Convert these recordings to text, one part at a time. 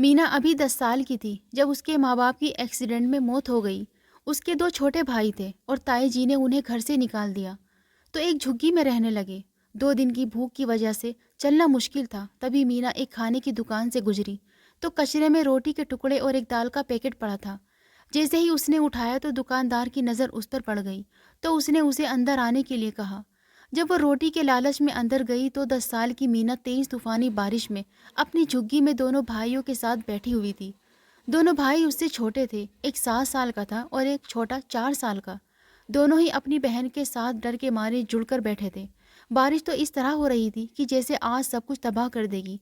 मीना अभी 10 साल की थी जब उसके माँ बाप की एक्सीडेंट में मौत हो गई। उसके दो छोटे भाई थे और ताई जी ने उन्हें घर से निकाल दिया तो एक झुग्गी में रहने लगे। 2 दिन की भूख की वजह से चलना मुश्किल था। तभी मीना एक खाने की दुकान से गुजरी तो कचरे में रोटी के टुकड़े और एक दाल का पैकेट पड़ा था। जैसे ही उसने उठाया तो दुकानदार की नज़र उस पर पड़ गई तो उसने उसे अंदर आने के लिए कहा। जब वो रोटी के लालच में अंदर गई तो 10 साल की मीना तेज तूफानी बारिश में अपनी झुग्गी में दोनों भाइयों के साथ बैठी हुई थी। दोनों भाई उससे छोटे थे, एक 7 साल का था और एक छोटा 4 साल का। दोनों ही अपनी बहन के साथ डर के मारे जुड़कर बैठे थे। बारिश तो इस तरह हो रही थी कि जैसे आज सब कुछ तबाह कर देगी।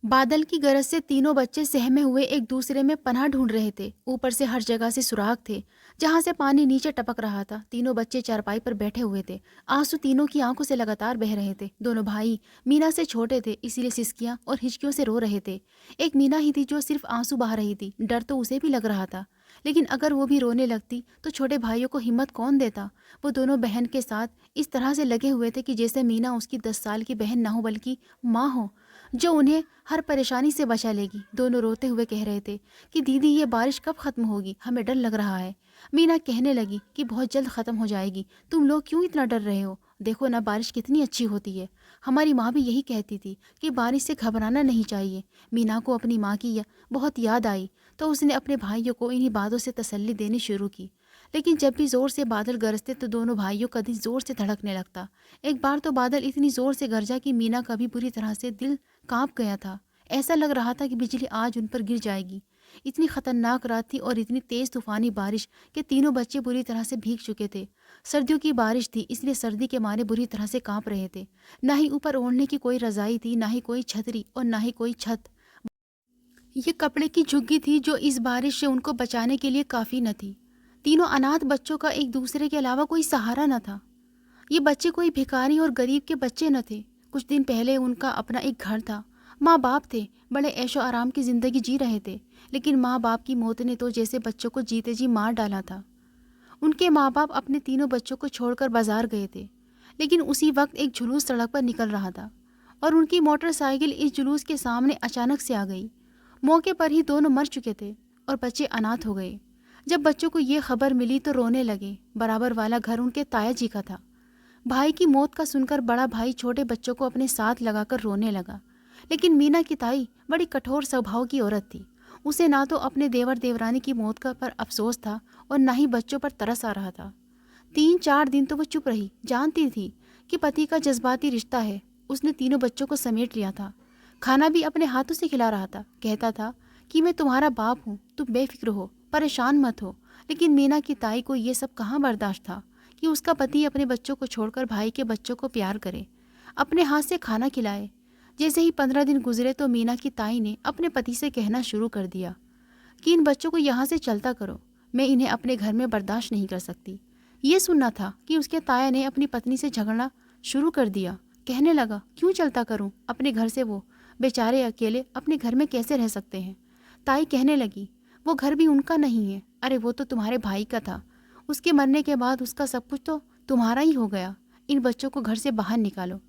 बादल की गरज से तीनों बच्चे सहमे हुए एक दूसरे में पनाह ढूंढ रहे थे। ऊपर से हर जगह से सुराख थे जहां से पानी नीचे टपक रहा था। तीनों बच्चे चारपाई पर बैठे हुए थे। आंसू तीनों की आंखों से लगातार बह रहे थे। दोनों भाई मीना से छोटे थे, इसीलिए सिसकियां और हिचकियों से रो रहे थे। एक मीना ही थी जो सिर्फ आंसू बहा रही थी। डर तो उसे भी लग रहा था, लेकिन अगर वो भी रोने लगती तो छोटे भाइयों को हिम्मत कौन देता। वो दोनों बहन के साथ इस तरह से लगे हुए थे कि जैसे मीना उसकी 10 साल की बहन ना हो बल्कि माँ हो, जो उन्हें हर परेशानी से बचा लेगी। दोनों रोते हुए कह रहे थे कि दीदी ये बारिश कब ख़त्म होगी, हमें डर लग रहा है। मीना कहने लगी कि बहुत जल्द ख़त्म हो जाएगी, तुम लोग क्यों इतना डर रहे हो। देखो ना बारिश कितनी अच्छी होती है। हमारी माँ भी यही कहती थी कि बारिश से घबराना नहीं चाहिए। मीना को अपनी माँ की बहुत याद आई तो उसने अपने भाइयों को इन्हीं बातों से तसल्ली देनी शुरू की। लेकिन जब भी ज़ोर से बादल गरजते तो दोनों भाइयों का दिल ज़ोर से धड़कने लगता। एक बार तो बादल इतनी ज़ोर से गरजा कि मीना का भी बुरी तरह से दिल कांप गया था। ऐसा लग रहा था कि बिजली आज उन पर गिर जाएगी। इतनी खतरनाक रात थी और इतनी तेज तूफानी बारिश कि तीनों बच्चे बुरी तरह से भीग चुके थे। सर्दियों की बारिश थी, इसलिए सर्दी के मारे बुरी तरह से कांप रहे थे। ना ही ऊपर ओढ़ने की कोई रजाई थी, ना ही कोई छतरी और ना ही कोई छत। ये कपड़े की झुग्गी थी जो इस बारिश से उनको बचाने के लिए काफ़ी न थी। तीनों अनाथ बच्चों का एक दूसरे के अलावा कोई सहारा न था। ये बच्चे कोई भिखारी और गरीब के बच्चे न थे। कुछ दिन पहले उनका अपना एक घर था, माँ बाप थे, बड़े ऐशो आराम की ज़िंदगी जी रहे थे। लेकिन माँ बाप की मौत ने तो जैसे बच्चों को जीते जी मार डाला था। उनके माँ बाप अपने तीनों बच्चों को छोड़कर बाजार गए थे। लेकिन उसी वक्त एक जुलूस सड़क पर निकल रहा था और उनकी मोटरसाइकिल इस जुलूस के सामने अचानक से आ गई। मौके पर ही दोनों मर चुके थे और बच्चे अनाथ हो गए। जब बच्चों को ये खबर मिली तो रोने लगे। बराबर वाला घर उनके ताया जी का था। भाई की मौत का सुनकर बड़ा भाई छोटे बच्चों को अपने साथ लगाकर रोने लगा। लेकिन मीना की ताई बड़ी कठोर स्वभाव की औरत थी। उसे ना तो अपने देवर देवरानी की मौत का पर अफसोस था और ना ही बच्चों पर तरस आ रहा था। 3-4 दिन तो वो चुप रही, जानती थी कि पति का जज्बाती रिश्ता है। उसने तीनों बच्चों को समेट लिया था, खाना भी अपने हाथों से खिला रहा था। कहता था कि मैं तुम्हारा बाप हूँ, तुम बेफिक्र हो, परेशान मत हो। लेकिन मीना की ताई को ये सब कहाँ बर्दाश्त था कि उसका पति अपने बच्चों को छोड़कर भाई के बच्चों को प्यार करे, अपने हाथ से खाना खिलाए। जैसे ही 15 दिन गुजरे तो मीना की ताई ने अपने पति से कहना शुरू कर दिया कि इन बच्चों को यहाँ से चलता करो, मैं इन्हें अपने घर में बर्दाश्त नहीं कर सकती। ये सुनना था कि उसके ताया ने अपनी पत्नी से झगड़ना शुरू कर दिया। कहने लगा क्यों चलता करूं अपने घर से, वो बेचारे अकेले अपने घर में कैसे रह सकते हैं। ताई कहने लगी वो घर भी उनका नहीं है, अरे वो तो तुम्हारे भाई का था। उसके मरने के बाद उसका सब कुछ तो तुम्हारा ही हो गया। इन बच्चों को घर से बाहर निकालो,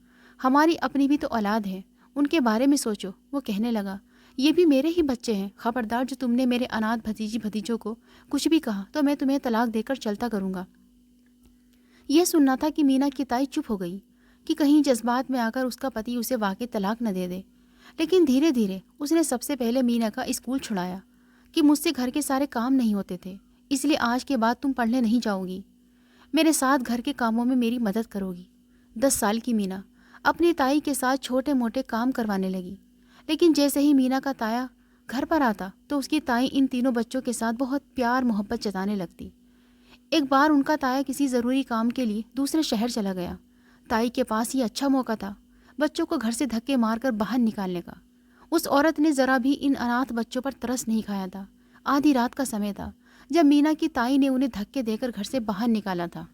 हमारी अपनी भी तो औलाद है, उनके बारे में सोचो। वो कहने लगा ये भी मेरे ही बच्चे हैं, खबरदार जो तुमने मेरे अनाथ भतीजी भतीजों को कुछ भी कहा तो मैं तुम्हें तलाक देकर चलता करूँगा। यह सुनना था कि मीना की ताई चुप हो गई कि कहीं जज्बात में आकर उसका पति उसे वाकई तलाक न दे दे। लेकिन धीरे धीरे उसने सबसे पहले मीना का स्कूल छुड़ाया कि मुझसे घर के सारे काम नहीं होते थे, इसलिए आज के बाद तुम पढ़ने नहीं जाओगी, मेरे साथ घर के कामों में मेरी मदद करोगी। 10 साल की मीना अपनी ताई के साथ छोटे मोटे काम करवाने लगी। लेकिन जैसे ही मीना का ताया घर पर आता तो उसकी ताई इन तीनों बच्चों के साथ बहुत प्यार मोहब्बत जताने लगती। एक बार उनका ताया किसी ज़रूरी काम के लिए दूसरे शहर चला गया। ताई के पास ये अच्छा मौका था बच्चों को घर से धक्के मारकर बाहर निकालने का। उस औरत ने ज़रा भी इन अनाथ बच्चों पर तरस नहीं खाया था। आधी रात का समय था जब मीना की ताई ने उन्हें धक्के देकर घर से बाहर निकाला था।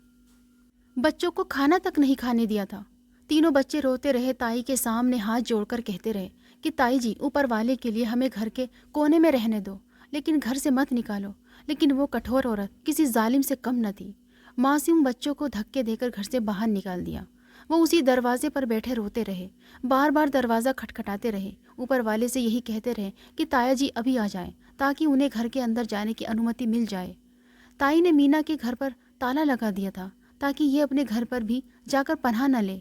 बच्चों को खाना तक नहीं खाने दिया था। तीनों बच्चे रोते रहे, ताई के सामने हाथ जोड़कर कहते रहे कि ताई जी ऊपर वाले के लिए हमें घर के कोने में रहने दो, लेकिन घर से मत निकालो। लेकिन वो कठोर औरत किसी जालिम से कम न थी। मासूम बच्चों को धक्के देकर घर से बाहर निकाल दिया। वो उसी दरवाजे पर बैठे रोते रहे, बार बार दरवाज़ा खटखटाते रहे, ऊपर वाले से यही कहते रहे कि ताया जी अभी आ जाएं ताकि उन्हें घर के अंदर जाने की अनुमति मिल जाए। ताई ने मीना के घर पर ताला लगा दिया था ताकि ये अपने घर पर भी जाकर पनाह न ले।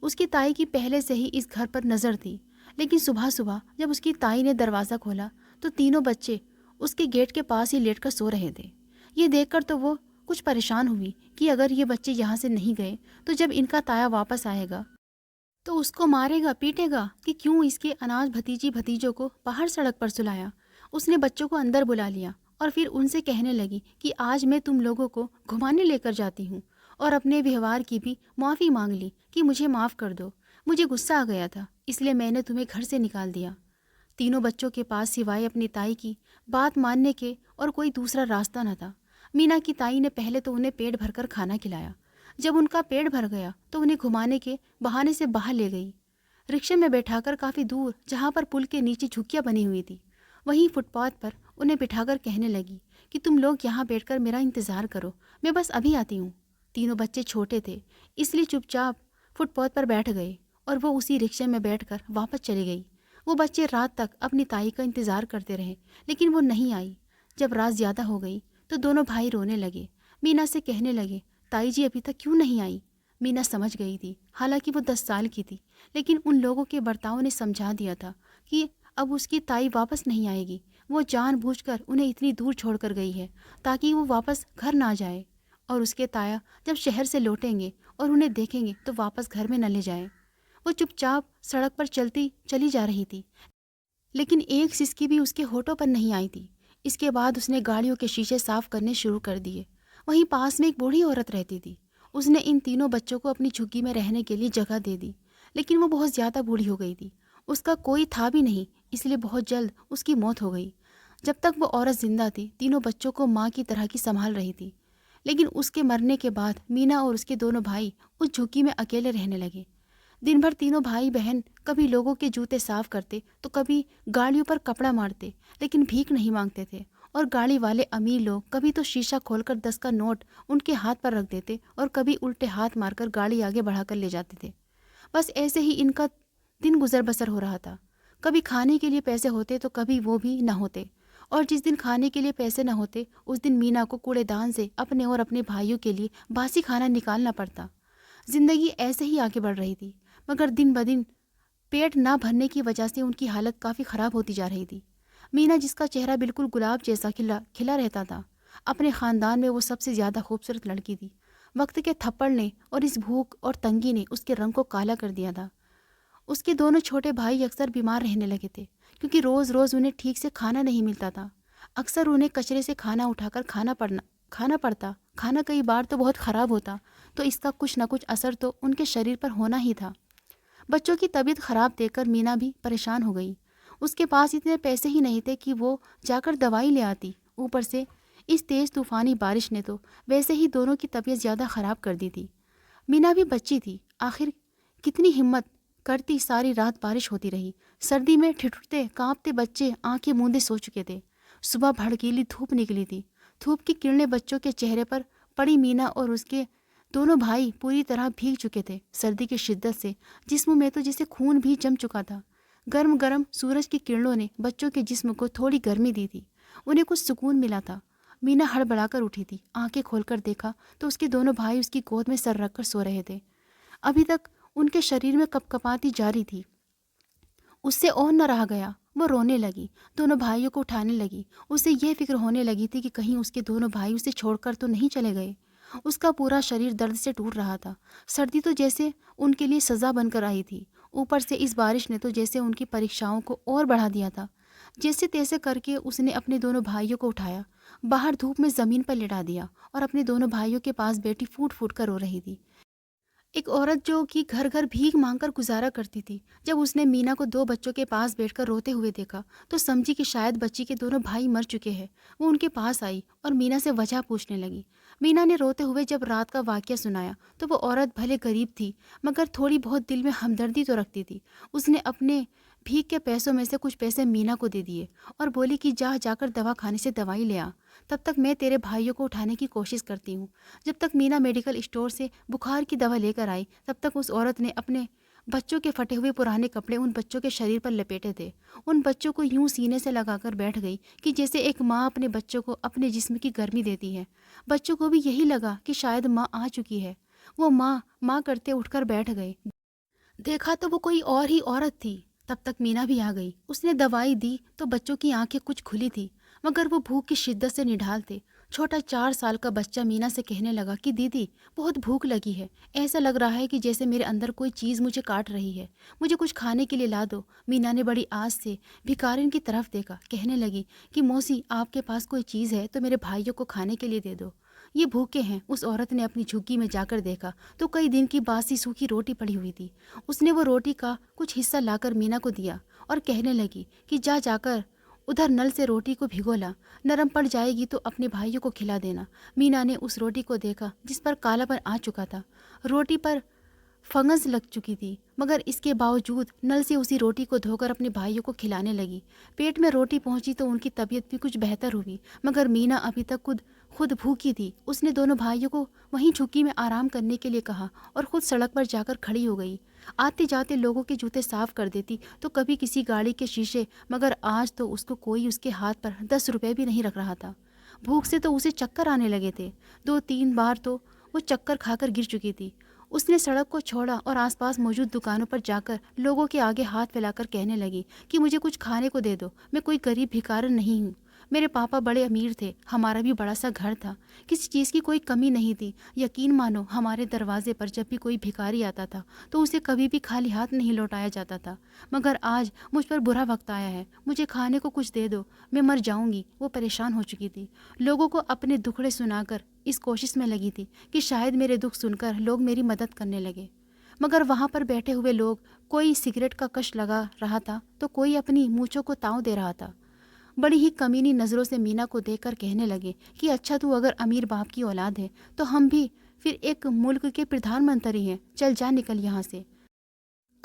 उसकी ताई की पहले से ही इस घर पर नज़र थी, लेकिन सुबह सुबह जब उसकी ताई ने दरवाज़ा खोला तो तीनों बच्चे उसके गेट के पास ही लेटकर सो रहे थे। ये देखकर तो वो कुछ परेशान हुई कि अगर ये बच्चे यहाँ से नहीं गए तो जब इनका ताया वापस आएगा तो उसको मारेगा पीटेगा कि क्यों इसके अनाज भतीजी भतीजों को बाहर सड़क पर सुलाया। उसने बच्चों को अंदर बुला लिया और फिर उनसे कहने लगी कि आज मैं तुम लोगों को घुमाने लेकर जाती हूँ, और अपने व्यवहार की भी माफ़ी मांग ली कि मुझे माफ़ कर दो, मुझे गुस्सा आ गया था इसलिए मैंने तुम्हें घर से निकाल दिया। तीनों बच्चों के पास सिवाय अपनी ताई की बात मानने के और कोई दूसरा रास्ता न था। मीना की ताई ने पहले तो उन्हें पेट भरकर खाना खिलाया। जब उनका पेट भर गया तो उन्हें घुमाने के बहाने से बाहर ले गई, रिक्शे में बैठाकर काफ़ी दूर जहाँ पर पुल के नीचे झुग्गियाँ बनी हुई थी वहीं फुटपाथ पर उन्हें बिठाकर कहने लगी कि तुम लोग यहाँ बैठकर मेरा इंतज़ार करो, मैं बस अभी आती हूँ। तीनों बच्चे छोटे थे इसलिए चुपचाप फुटपाथ पर बैठ गए और वो उसी रिक्शे में बैठकर वापस चली गई। वो बच्चे रात तक अपनी ताई का इंतज़ार करते रहे लेकिन वो नहीं आई। जब रात ज़्यादा हो गई तो दोनों भाई रोने लगे। मीना से कहने लगे, ताई जी अभी तक क्यों नहीं आई? मीना समझ गई थी, हालांकि वो 10 साल की थी, लेकिन उन लोगों के बर्ताव ने समझा दिया था कि अब उसकी ताई वापस नहीं आएगी। वो जानबूझकर उन्हें इतनी दूर छोड़कर गई है ताकि वो वापस घर ना जाए, और उसके ताया जब शहर से लौटेंगे और उन्हें देखेंगे तो वापस घर में न ले जाए। वो चुपचाप सड़क पर चली जा रही थी, लेकिन एक सिसकी भी उसके होठों पर नहीं आई थी। इसके बाद उसने गाड़ियों के शीशे साफ करने शुरू कर दिए। वहीं पास में एक बूढ़ी औरत रहती थी। उसने इन तीनों बच्चों को अपनी झुग्गी में रहने के लिए जगह दे दी, लेकिन वो बहुत ज़्यादा बूढ़ी हो गई थी। उसका कोई था भी नहीं, इसलिए बहुत जल्द उसकी मौत हो गई। जब तक वो औरत जिंदा थी तीनों बच्चों को माँ की तरह की संभाल रही थी, लेकिन उसके मरने के बाद मीना और उसके दोनों भाई उस झुग्गी में अकेले रहने लगे। दिन भर तीनों भाई बहन कभी लोगों के जूते साफ करते तो कभी गाड़ियों पर कपड़ा मारते, लेकिन भीख नहीं मांगते थे। और गाड़ी वाले अमीर लोग कभी तो शीशा खोलकर 10 का नोट उनके हाथ पर रख देते और कभी उल्टे हाथ मारकर गाड़ी आगे बढ़ाकर ले जाते थे। बस ऐसे ही इनका दिन गुजर बसर हो रहा था। कभी खाने के लिए पैसे होते तो कभी वो भी न होते, और जिस दिन खाने के लिए पैसे न होते उस दिन मीना को कूड़ेदान से अपने और अपने भाइयों के लिए बासी खाना निकालना पड़ता। जिंदगी ऐसे ही आगे बढ़ रही थी, मगर दिन ब दिन पेट ना भरने की वजह से उनकी हालत काफ़ी ख़राब होती जा रही थी। मीना, जिसका चेहरा बिल्कुल गुलाब जैसा खिला खिला रहता था, अपने ख़ानदान में वो सबसे ज़्यादा खूबसूरत लड़की थी। वक्त के थप्पड़ ने और इस भूख और तंगी ने उसके रंग को काला कर दिया था। उसके दोनों छोटे भाई अक्सर बीमार रहने लगे थे क्योंकि रोज़ रोज़ उन्हें ठीक से खाना नहीं मिलता था। अक्सर उन्हें कचरे से खाना उठाकर खाना पड़ता। खाना कई बार तो बहुत ख़राब होता, तो इसका कुछ ना कुछ असर तो उनके शरीर पर होना ही था। बच्चों की तबीयत ख़राब देखकर मीना भी परेशान हो गई। उसके पास इतने पैसे ही नहीं थे कि वो जाकर दवाई ले आती। ऊपर से इस तेज़ तूफ़ानी बारिश ने तो वैसे ही दोनों की तबीयत ज़्यादा ख़राब कर दी थी। मीना भी बच्ची थी, आखिर कितनी हिम्मत करती। सारी रात बारिश होती रही। सर्दी में ठिठुरते कांपते बच्चे आंखें मूंदे सो चुके थे। सुबह भड़कीली धूप निकली थी। धूप की किरणें बच्चों के चेहरे पर पड़ी। मीना और उसके दोनों भाई पूरी तरह भीग चुके थे सर्दी की शिद्दत से। जिस्म में तो जैसे खून भी जम चुका था। गर्म गर्म सूरज की किरणों ने बच्चों के जिस्म को थोड़ी गर्मी दी थी। उन्हें कुछ सुकून मिला था। मीना हड़बड़ाकर उठी थी। आंखें खोलकर देखा तो उसके दोनों भाई उसकी गोद में सर रखकर सो रहे थे। अभी तक उनके शरीर में कपकपाती जारी थी। उससे और न रहा गया। वो रोने लगी, दोनों भाइयों को उठाने लगी। उसे यह फिक्र होने लगी थी कि कहीं उसके दोनों भाई उसे छोड़कर तो नहीं चले गए। उसका पूरा शरीर दर्द से टूट रहा था। सर्दी तो जैसे उनके लिए सज़ा बनकर आई थी। ऊपर से इस बारिश ने तो जैसे उनकी परीक्षाओं को और बढ़ा दिया था। जैसे तैसे करके उसने अपने दोनों भाइयों को उठाया, बाहर धूप में ज़मीन पर लिटा दिया और अपने दोनों भाइयों के पास बैठी फूट फूट कर रो रही थी। एक औरत जो कि घर घर भीख मांगकर गुजारा करती थी, जब उसने मीना को 2 बच्चों के पास बैठकर रोते हुए देखा तो समझी कि शायद बच्ची के दोनों भाई मर चुके हैं। वो उनके पास आई और मीना से वजह पूछने लगी। मीना ने रोते हुए जब रात का वाक़या सुनाया तो वो औरत भले गरीब थी, मगर थोड़ी बहुत दिल में हमदर्दी तो रखती थी। उसने अपने भीख के पैसों में से कुछ पैसे मीना को दे दिए और बोली कि जा जाकर दवा खाने से दवाई ले आ, तब तक मैं तेरे भाइयों को उठाने की कोशिश करती हूँ। जब तक मीना मेडिकल स्टोर से बुखार की दवा लेकर आई, तब तक उस औरत ने अपने बच्चों के फटे हुए पुराने कपड़े उन बच्चों के शरीर पर लपेटे थे। उन बच्चों को यूं सीने से लगाकर बैठ गई कि जैसे एक माँ अपने बच्चों को अपने जिस्म की गर्मी देती है। बच्चों को भी यही लगा कि शायद माँ आ चुकी है। वो माँ माँ करते उठकर बैठ गए। देखा तो वो कोई और ही औरत थी। तब तक मीना भी आ गई। उसने दवाई दी तो बच्चों की आंखें कुछ खुली थी, मगर वो भूख की शिद्दत से निढाल थे। छोटा 4 साल का बच्चा मीना से कहने लगा कि दीदी बहुत भूख लगी है, ऐसा लग रहा है कि जैसे मेरे अंदर कोई चीज़ मुझे काट रही है, मुझे कुछ खाने के लिए ला दो। मीना ने बड़ी आस से भिखारिन की तरफ देखा, कहने लगी कि मौसी आपके पास कोई चीज़ है तो मेरे भाइयों को खाने के लिए दे दो, ये भूखे हैं। उस औरत ने अपनी झुग्गी में जाकर देखा तो कई दिन की बासी सूखी रोटी पड़ी हुई थी। उसने वो रोटी का कुछ हिस्सा लाकर मीना को दिया और कहने लगी कि जा जाकर उधर नल से रोटी को भिगो ला, नरम पड़ जाएगी तो अपने भाइयों को खिला देना। मीना ने उस रोटी को देखा जिस पर कालापन आ चुका था। रोटी पर फंगस लग चुकी थी, मगर इसके बावजूद नल से उसी रोटी को धोकर अपने भाइयों को खिलाने लगी। पेट में रोटी पहुंची तो उनकी तबीयत भी कुछ बेहतर हुई, मगर मीना अभी तक खुद भूखी थी। उसने दोनों भाइयों को वहीं झुग्गी में आराम करने के लिए कहा और खुद सड़क पर जाकर खड़ी हो गई। आते जाते लोगों के जूते साफ कर देती तो कभी किसी गाड़ी के शीशे, मगर आज तो उसको कोई उसके हाथ पर 10 रुपए भी नहीं रख रहा था। भूख से तो उसे चक्कर आने लगे थे। 2-3 बार तो वो चक्कर खाकर गिर चुकी थी। उसने सड़क को छोड़ा और आसपास मौजूद दुकानों पर जाकर लोगों के आगे हाथ फैलाकर कहने लगी कि मुझे कुछ खाने को दे दो, मैं कोई गरीब भिखारन नहीं हूँ। मेरे पापा बड़े अमीर थे, हमारा भी बड़ा सा घर था, किसी चीज़ की कोई कमी नहीं थी। यकीन मानो हमारे दरवाजे पर जब भी कोई भिखारी आता था तो उसे कभी भी खाली हाथ नहीं लौटाया जाता था। मगर आज मुझ पर बुरा वक्त आया है, मुझे खाने को कुछ दे दो, मैं मर जाऊंगी। वो परेशान हो चुकी थी, लोगों को अपने दुखड़े सुनाकर इस कोशिश में लगी थी कि शायद मेरे दुख सुनकर लोग मेरी मदद करने लगे। मगर वहाँ पर बैठे हुए लोग, कोई सिगरेट का कश लगा रहा था तो कोई अपनी मूंछों को ताव दे रहा था। बड़ी ही कमीनी नज़रों से मीना को देखकर कहने लगे कि अच्छा तू अगर अमीर बाप की औलाद है तो हम भी फिर एक मुल्क के प्रधानमंत्री हैं, चल जा निकल यहाँ से।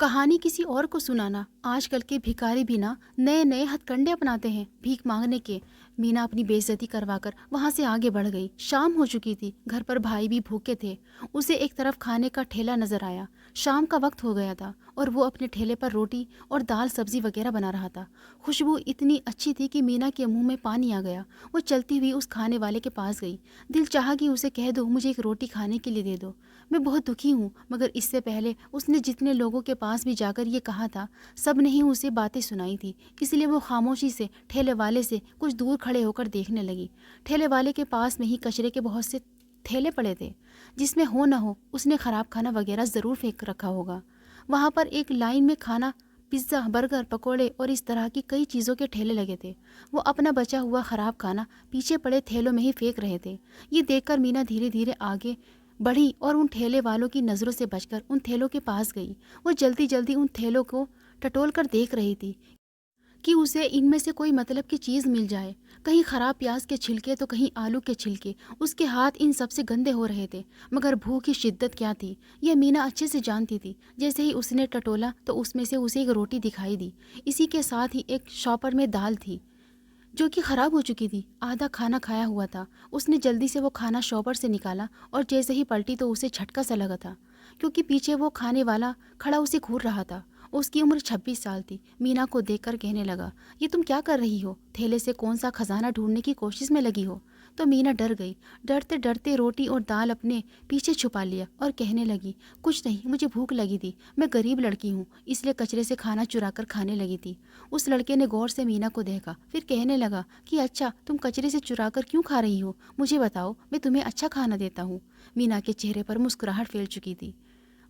कहानी किसी और को सुनाना। आजकल के भिखारी भी ना नए नए हथकंडे अपनाते हैं भीख मांगने के। मीना अपनी बेइज्जती करवाकर वहां से आगे बढ़ गई। शाम हो चुकी थी, घर पर भाई भी भूखे थे। उसे एक तरफ खाने का ठेला नजर आया। शाम का वक्त हो गया था और वो अपने ठेले पर रोटी और दाल सब्जी वगैरह बना रहा था। खुशबू इतनी अच्छी थी कि मीना के मुंह में पानी आ गया। वो चलती हुई उस खाने वाले के पास गई। दिल चाहा कि उसे कह दो मुझे एक रोटी खाने के लिए दे दो, मैं बहुत दुखी हूँ। मगर इससे पहले उसने जितने लोगों के पास भी जाकर ये कहा था, सब ने ही उसे बातें सुनाई थी, इसलिए वो खामोशी से ठेले वाले से कुछ दूर खड़े होकर देखने लगी। ठेले वाले के पास में ही कचरे के बहुत से थैले पड़े थे, जिसमें हो न हो उसने खराब खाना वगैरह ज़रूर फेंक रखा होगा। वहाँ पर एक लाइन में खाना, पिज्ज़ा, बर्गर, पकोड़े और इस तरह की कई चीज़ों के ठेले लगे थे। वो अपना बचा हुआ ख़राब खाना पीछे पड़े थैलों में ही फेंक रहे थे। ये देखकर मीना धीरे धीरे आगे बढ़ी और उन ठेले वालों की नज़रों से बचकर उन थैलों के पास गई। वो जल्दी जल्दी उन थैलों को टटोल कर देख रही थी कि उसे इनमें से कोई मतलब की चीज़ मिल जाए। कहीं ख़राब प्याज के छिलके तो कहीं आलू के छिलके। उसके हाथ इन सबसे गंदे हो रहे थे, मगर भूख की शिद्दत क्या थी यह मीना अच्छे से जानती थी। जैसे ही उसने टटोला तो उसमें से उसे एक रोटी दिखाई दी। इसी के साथ ही एक शॉपर में दाल थी जो कि ख़राब हो चुकी थी। आधा खाना खाया हुआ था। उसने जल्दी से वो खाना शॉपर से निकाला और जैसे ही पलटी तो उसे झटका सा लगा था, क्योंकि पीछे वो खाने वाला खड़ा उसे घूर रहा था। उसकी उम्र 26 साल थी। मीना को देखकर कहने लगा, ये तुम क्या कर रही हो? थैले से कौन सा खजाना ढूंढने की कोशिश में लगी हो? तो मीना डर गई। डरते डरते रोटी और दाल अपने पीछे छुपा लिया और कहने लगी, कुछ नहीं, मुझे भूख लगी थी, मैं गरीब लड़की हूँ, इसलिए कचरे से खाना चुरा कर खाने लगी थी। उस लड़के ने गौर से मीना को देखा, फिर कहने लगा कि अच्छा, तुम कचरे से चुरा कर क्यों खा रही हो? मुझे बताओ, मैं तुम्हें अच्छा खाना देता हूँ। मीना के चेहरे पर मुस्कुराहट फैल चुकी थी।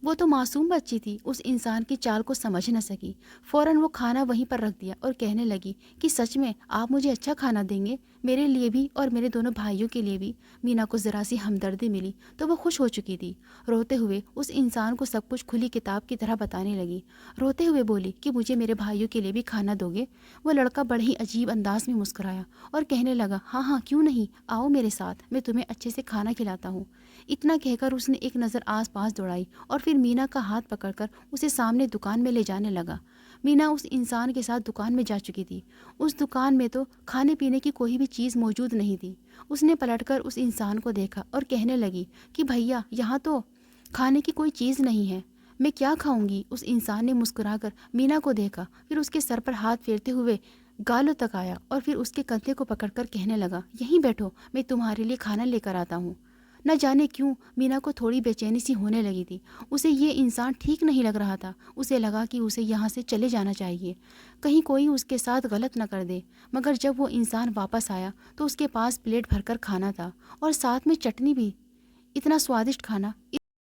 वो तो मासूम बच्ची थी, उस इंसान की चाल को समझ न सकी। फौरन वो खाना वहीं पर रख दिया और कहने लगी कि सच में आप मुझे अच्छा खाना देंगे, मेरे लिए भी और मेरे दोनों भाइयों के लिए भी। मीना को ज़रा सी हमदर्दी मिली तो वो खुश हो चुकी थी। रोते हुए उस इंसान को सब कुछ खुली किताब की तरह बताने लगी। रोते हुए बोली कि मुझे मेरे भाइयों के लिए भी खाना दोगे? वो लड़का बड़े ही अजीब अंदाज में मुस्कुराया और कहने लगा, हाँ हाँ, क्यों नहीं, आओ मेरे साथ, मैं तुम्हें अच्छे से खाना खिलाता हूँ। इतना कहकर उसने एक नज़र आस पास दौड़ाई और फिर मीना का हाथ पकड़कर उसे सामने दुकान में ले जाने लगा। मीना उस इंसान के साथ दुकान में जा चुकी थी। उस दुकान में तो खाने पीने की कोई भी चीज़ मौजूद नहीं थी। उसने पलटकर उस इंसान को देखा और कहने लगी कि भैया, यहाँ तो खाने की कोई चीज़ नहीं है, मैं क्या खाऊंगी। उस इंसान ने मुस्कुराकर मीना को देखा, फिर उसके सर पर हाथ फेरते हुए गालों तक आया और फिर उसके कंधे को पकड़कर कहने लगा, यहीं बैठो, मैं तुम्हारे लिए खाना लेकर आता हूँ। न जाने क्यों मीना को थोड़ी बेचैनी सी होने लगी थी। उसे ये इंसान ठीक नहीं लग रहा था। उसे लगा कि उसे यहाँ से चले जाना चाहिए, कहीं कोई उसके साथ गलत न कर दे। मगर जब वो इंसान वापस आया तो उसके पास प्लेट भरकर खाना था और साथ में चटनी भी। इतना स्वादिष्ट खाना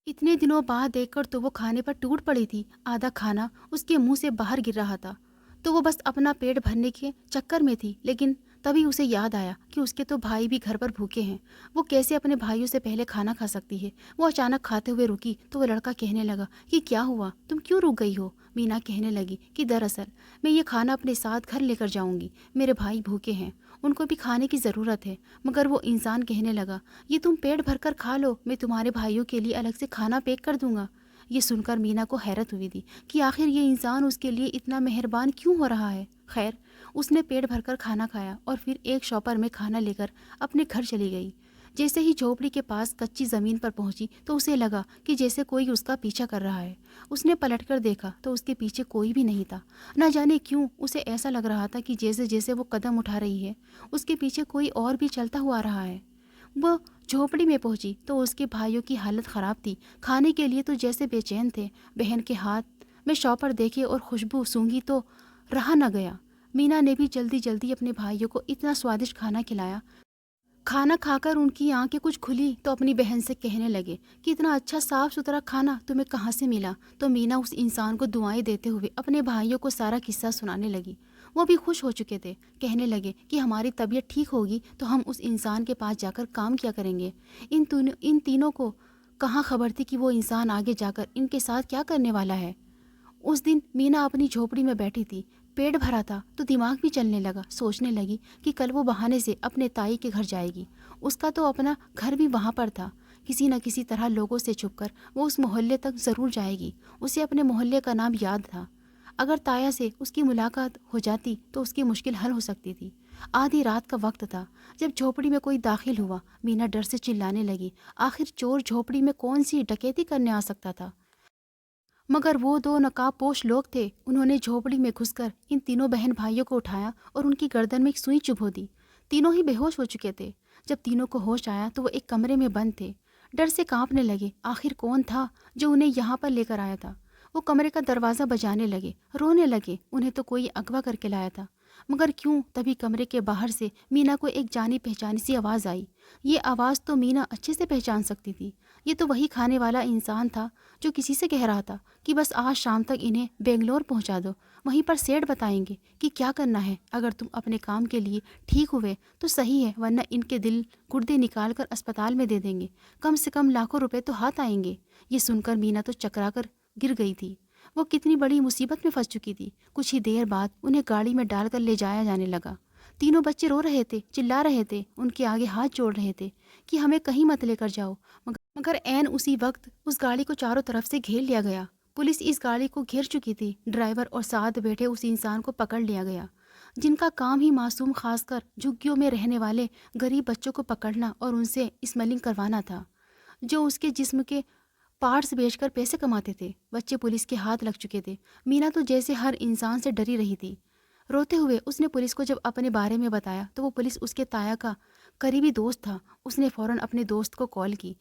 इतने दिनों बाद देखकर तो वो खाने पर टूट पड़ी थी। आधा खाना उसके मुंह से बाहर गिर रहा था, तो वो बस अपना पेट भरने के चक्कर में थी। लेकिन तभी उसे याद आया कि उसके तो भाई भी घर पर भूखे हैं। वो कैसे अपने भाइयों से पहले खाना खा सकती है। वो अचानक खाते हुए रुकी तो वो लड़का कहने लगा कि क्या हुआ, तुम क्यों रुक गई हो। मीना कहने लगी कि दरअसल मैं ये खाना अपने साथ घर लेकर जाऊंगी, मेरे भाई भूखे हैं, उनको भी खाने की ज़रूरत है। मगर वो इंसान कहने लगा, ये तुम पेट भरकर खा लो, मैं तुम्हारे भाइयों के लिए अलग से खाना पैक कर दूंगा। ये सुनकर मीना को हैरत हुई थी कि आखिर ये इंसान उसके लिए इतना मेहरबान क्यों हो रहा है। खैर, उसने पेट भरकर खाना खाया और फिर एक शॉपर में खाना लेकर अपने घर चली गई। जैसे ही झोपड़ी के पास कच्ची ज़मीन पर पहुंची तो उसे लगा कि जैसे कोई उसका पीछा कर रहा है। उसने पलटकर देखा तो उसके पीछे कोई भी नहीं था। न जाने क्यों उसे ऐसा लग रहा था कि जैसे जैसे वो कदम उठा रही है उसके पीछे कोई और भी चलता हुआ आ रहा है। वो झोपड़ी में पहुंची तो उसके भाइयों की हालत ख़राब थी। खाने के लिए तो जैसे बेचैन थे। बहन के हाथ में शॉपर देखे और खुशबू सूंघी तो रहा न गया। मीना ने भी जल्दी जल्दी अपने भाइयों को इतना स्वादिष्ट खाना खिलाया। खाना खाकर उनकी आंखें कुछ खुली तो अपनी बहन से कहने लगे कि इतना अच्छा साफ सुथरा खाना तुम्हें कहाँ से मिला। तो मीना उस इंसान को दुआएं देते हुए अपने भाइयों को सारा किस्सा सुनाने लगी। वो भी खुश हो चुके थे। कहने लगे कि हमारी तबीयत ठीक होगी तो हम उस इंसान के पास जाकर काम किया करेंगे। इन तीनों को कहाँ खबर थी कि वो इंसान आगे जाकर इनके साथ क्या करने वाला है। उस दिन मीना अपनी झोपड़ी में बैठी थी। पेट भरा था तो दिमाग भी चलने लगा। सोचने लगी कि कल वो बहाने से अपने ताई के घर जाएगी। उसका तो अपना घर भी वहाँ पर था। किसी न किसी तरह लोगों से छुपकर वो उस मोहल्ले तक ज़रूर जाएगी। उसे अपने मोहल्ले का नाम याद था। अगर ताया से उसकी मुलाकात हो जाती तो उसकी मुश्किल हल हो सकती थी। आधी रात का वक्त था जब झोपड़ी में कोई दाखिल हुआ। मीना डर से चिल्लाने लगी। आखिर चोर झोपड़ी में कौन सी डकैती करने आ सकता था। मगर वो दो नकाबपोश लोग थे। उन्होंने झोपड़ी में घुसकर इन तीनों बहन भाइयों को उठाया और उनकी गर्दन में एक सुई चुभो दी। तीनों ही बेहोश हो चुके थे। जब तीनों को होश आया तो वो एक कमरे में बंद थे। डर से कांपने लगे। आखिर कौन था जो उन्हें यहाँ पर लेकर आया था। वो कमरे का दरवाज़ा बजाने लगे, रोने लगे। उन्हें तो कोई अगवा करके लाया था। मगर क्यों, तभी कमरे के बाहर से मीना को एक जानी पहचानी सी आवाज़ आई। ये आवाज़ तो मीना अच्छे से पहचान सकती थी। ये तो वही खाने वाला इंसान था जो किसी से कह रहा था कि बस आज शाम तक इन्हें बेंगलोर पहुंचा दो, वहीं पर सेठ बताएंगे कि क्या करना है। अगर तुम अपने काम के लिए ठीक हुए तो सही है, वरना इनके दिल गुर्दे निकाल कर अस्पताल में दे देंगे। कम से कम लाखों रुपए तो हाथ आएंगे। ये सुनकर मीना तो चकरा कर गिर गई थी। वो कितनी बड़ी मुसीबत में फंस चुकी थी। कुछ ही देर बाद उन्हें गाड़ी में डालकर ले जाया जाने लगा। तीनों बच्चे रो रहे थे, चिल्ला रहे थे, उनके आगे हाथ जोड़ रहे थे कि हमें कहीं मत लेकर जाओ। मगर ऐन उसी वक्त उस गाड़ी को चारों तरफ से घेर लिया गया। पुलिस इस गाड़ी को घेर चुकी थी। ड्राइवर और साथ बैठे उस इंसान को पकड़ लिया गया जिनका काम ही मासूम, खासकर झुग्गियों में रहने वाले गरीब बच्चों को पकड़ना और उनसे स्मगलिंग करवाना था, जो उसके जिस्म के पार्ट्स बेचकर पैसे कमाते थे। बच्चे पुलिस के हाथ लग चुके थे। मीना तो जैसे हर इंसान से डरी रही थी। रोते हुए उसने पुलिस को जब अपने बारे में बताया तो वो पुलिस उसके ताया का करीबी दोस्त था। उसने फ़ौरन अपने दोस्त को कॉल की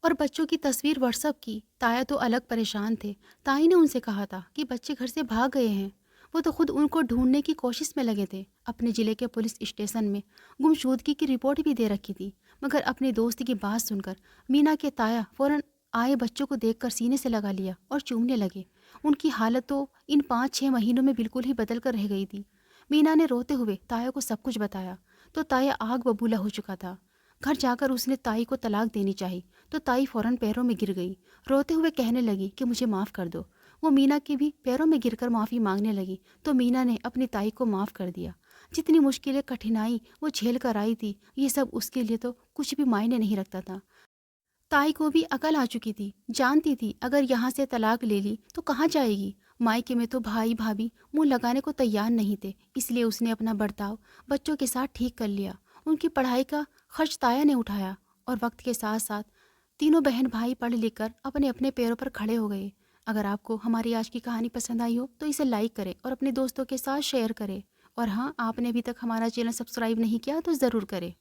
और बच्चों की तस्वीर व्हाट्सएप की। ताया तो अलग परेशान थे। ताई ने उनसे कहा था कि बच्चे घर से भाग गए हैं। वो तो खुद उनको ढूंढने की कोशिश में लगे थे। अपने ज़िले के पुलिस स्टेशन में गुमशुदगी की रिपोर्ट भी दे रखी थी। मगर अपने दोस्त की बात सुनकर मीना के ताया फ़ौरन आए बच्चों को देखकर सीने से लगा लिया और चूमने लगे। उनकी हालत तो इन 5-6 महीनों में बिल्कुल ही बदल कर रह गई थी। मीना ने रोते हुए ताया को सब कुछ बताया तो ताया आग बबूला हो चुका था। घर जाकर उसने ताई को तलाक देनी चाहिए तो ताई फ़ौरन पैरों में गिर गई। रोते हुए कहने लगी कि मुझे माफ़ कर दो। वो मीना के भी पैरों में गिरकर माफ़ी मांगने लगी तो मीना ने अपनी ताई को माफ़ कर दिया। जितनी मुश्किलें, कठिनाई वो झेल कर आई थी, ये सब उसके लिए तो कुछ भी मायने नहीं रखता था। ताई को भी अकल आ चुकी थी। जानती थी अगर यहाँ से तलाक ले ली तो कहाँ जाएगी। मायके में तो भाई भाभी मुंह लगाने को तैयार नहीं थे, इसलिए उसने अपना बर्ताव बच्चों के साथ ठीक कर लिया। उनकी पढ़ाई का खर्च ताया ने उठाया और वक्त के साथ साथ तीनों बहन भाई पढ़ लिख कर अपने अपने पैरों पर खड़े हो गए। अगर आपको हमारी आज की कहानी पसंद आई हो तो इसे लाइक करें और अपने दोस्तों के साथ शेयर करें। और हाँ, आपने अभी तक हमारा चैनल सब्सक्राइब नहीं किया तो ज़रूर करें।